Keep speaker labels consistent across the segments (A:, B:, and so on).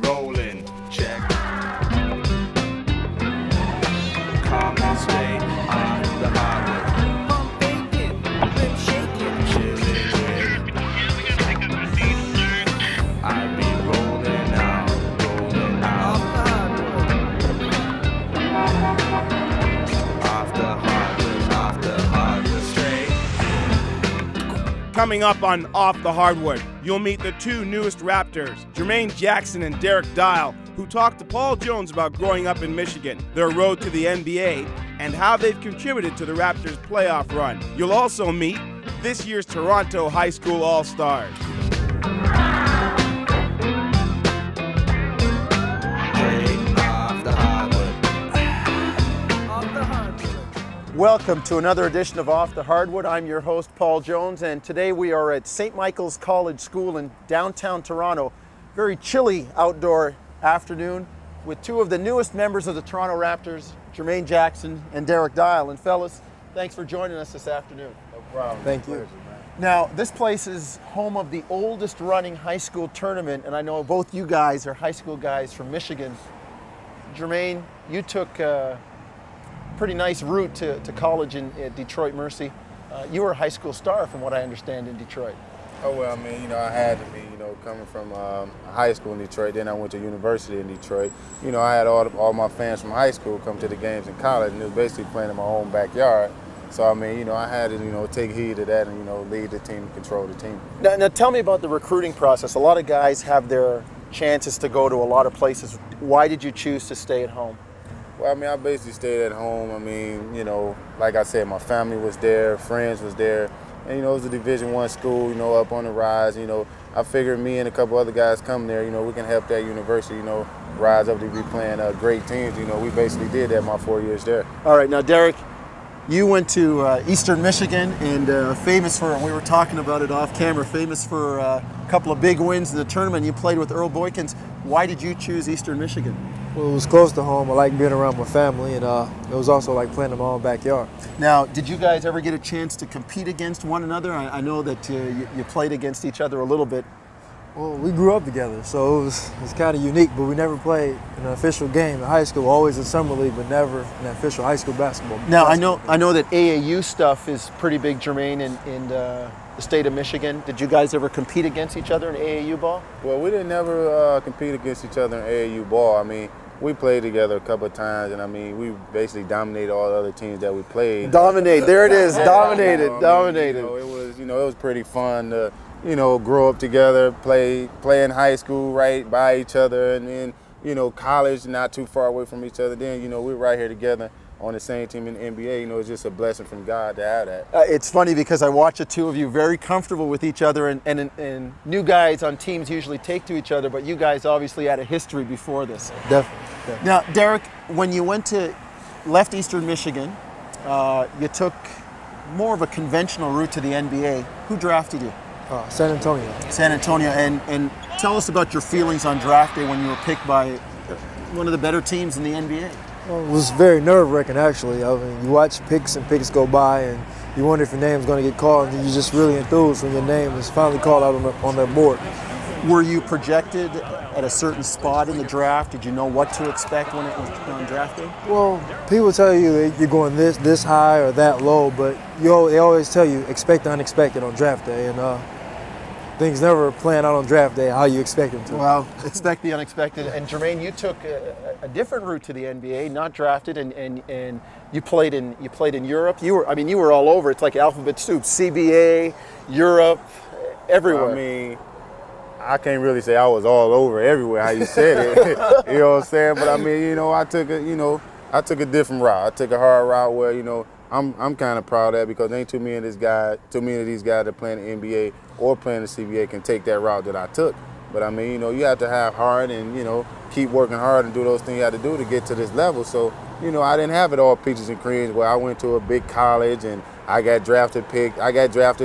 A: rolling, check. Calm and stay on the hardwood. Pump bacon, rib shaking, chilling with. I be rolling out off the hardwood, straight.
B: Coming up on Off the Hardwood, you'll meet the two newest Raptors, Jermaine Jackson and Derrick, who talked to Paul Jones about growing up in Michigan, their road to the NBA, and how they've contributed to the Raptors' playoff run. You'll also meet this year's Toronto High School All-Stars.
C: Welcome to another edition of Off the Hardwood. I'm your host, Paul Jones, and today we are at St. Michael's College School in downtown Toronto. Very chilly outdoor afternoon with two of the newest members of the Toronto Raptors, Jermaine Jackson and Derrick. And fellas, thanks for joining us this afternoon.
D: No problem.
E: Thank you.
C: Now, this place is home of the oldest running high school tournament, and I know both you guys are high school guys from Michigan. Jermaine, you took a pretty nice route to college at Detroit Mercy. You were a high school star, from what I understand, in Detroit.
D: Oh, well, I mean, I had to be, coming from high school in Detroit, then I went to university in Detroit. I had all my fans from high school come to the games in college, and it was basically playing in my own backyard. So, I mean, I had to, take heed of that and, lead the team, control the team.
C: Now, tell me about the recruiting process. A lot of guys have their chances to go to a lot of places. Why did you choose to stay at home?
D: Well, I mean, I basically stayed at home. I mean, like I said, my family was there, friends was there. And, it was a Division I school, up on the rise. I figured me and a couple other guys come there, we can help that university, rise up to be playing great teams. We basically did that my 4 years there.
C: All right, now, Derrick, you went to Eastern Michigan and famous for, and we were talking about it off camera, famous for a couple of big wins in the tournament. You played with Earl Boykins. Why did you choose Eastern Michigan?
E: Well, it was close to home. I like being around my family, and it was also like playing in my own backyard.
C: Now, did you guys ever get a chance to compete against one another? I know that you played against each other a little bit.
E: Well, we grew up together, so it was kind of unique, but we never played in an official game in high school, always in summer league, but never in official high school basketball.
C: Now, I know that AAU stuff is pretty big, Jermaine, in the state of Michigan. Did you guys ever compete against each other in AAU ball?
D: Well, we didn't ever compete against each other in AAU ball. I mean, we played together a couple of times, and I mean, we basically dominated all the other teams that we played.
C: Dominate, there it is, dominated.
D: It was pretty fun to, grow up together, play in high school right by each other, and then, college not too far away from each other. Then, we're right here together on the same team in the NBA. It's just a blessing from God to have that.
C: It's funny because I watch the two of you very comfortable with each other, and new guys on teams usually take to each other, but you guys obviously had a history before this.
E: Definitely.
C: Now, Derrick, when you left Eastern Michigan, you took more of a conventional route to the NBA. Who drafted you?
E: San Antonio.
C: San Antonio, and tell us about your feelings on draft day when you were picked by one of the better teams in the NBA.
E: Well, it was very nerve-wracking, actually. I mean, you watch picks and picks go by, and you wonder if your name's going to get called, and you're just really enthused when your name is finally called out on the board.
C: Were you projected at a certain spot in the draft? Did you know what to expect when it was on draft day?
E: Well, people tell you that you're going this high or that low, but they always tell you expect the unexpected on draft day, and things never plan out on draft day how you expect them to.
C: Well, expect the unexpected. And Jermaine, you took a different route to the NBA, not drafted, and you played in Europe. You were all over. It's like alphabet soup. CBA, Europe, everywhere.
D: I mean, I can't really say I was all over everywhere how you said it. You know what I'm saying? But I mean, I took a different route. I took a hard route where, I'm kind of proud of that because there ain't too many of these guys that play in the NBA or play in the CBA can take that route that I took. But I mean, you have to have heart and, keep working hard and do those things you have to do to get to this level. So, I didn't have it all peaches and creams where I went to a big college and I got drafted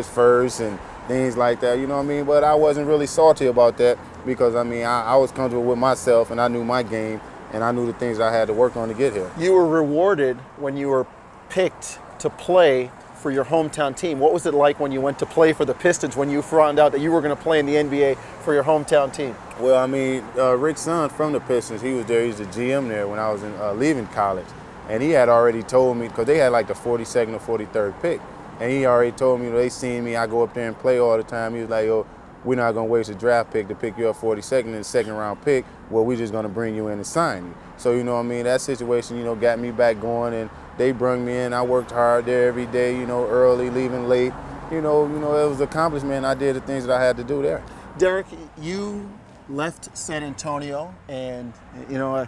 D: first and things like that, you know what I mean? But I wasn't really salty about that because, I mean, I was comfortable with myself and I knew my game and I knew the things I had to work on to get here.
C: You were rewarded when you were picked to play for your hometown team. What was it like when you went to play for the Pistons, when you found out that you were going to play in the NBA for your hometown team?
D: Well, I mean, Rick's son from the Pistons, he was there. He was the GM there when I was leaving college. And he had already told me, because they had like the 42nd or 43rd pick. And he already told me, they seen me, I go up there and play all the time. He was like, yo, we're not going to waste a draft pick to pick you up 42nd and second round pick. Well, we're just going to bring you in and sign you. So, you know what I mean, that situation, you know, got me back going, and they brung me in. I worked hard there every day, you know, early, leaving late. You know, it was an accomplishment. I did the things that I had to do there.
C: Derrick, you left San Antonio and, you know,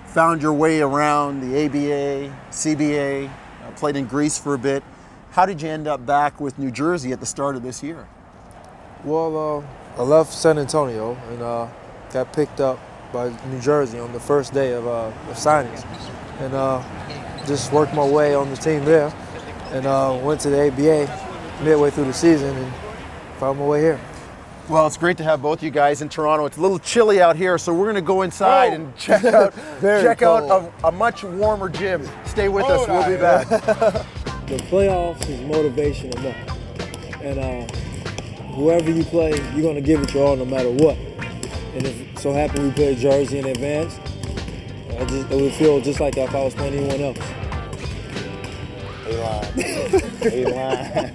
C: found your way around the ABA, CBA, played in Greece for a bit. How did you end up back with New Jersey at the start of this year?
E: Well, I left San Antonio and got picked up by New Jersey on the first day of signings, and just worked my way on the team there, and went to the ABA midway through the season and found my way here.
C: Well, it's great to have both you guys in Toronto. It's a little chilly out here, so we're going to go inside and check out a much warmer gym. Stay with us. We'll be back.
E: The playoffs is motivation enough, and whoever you play, you're going to give it your all no matter what. And if it so happen we play Jersey in advance, it would feel just like if I was playing anyone else.
D: He lying. He lying.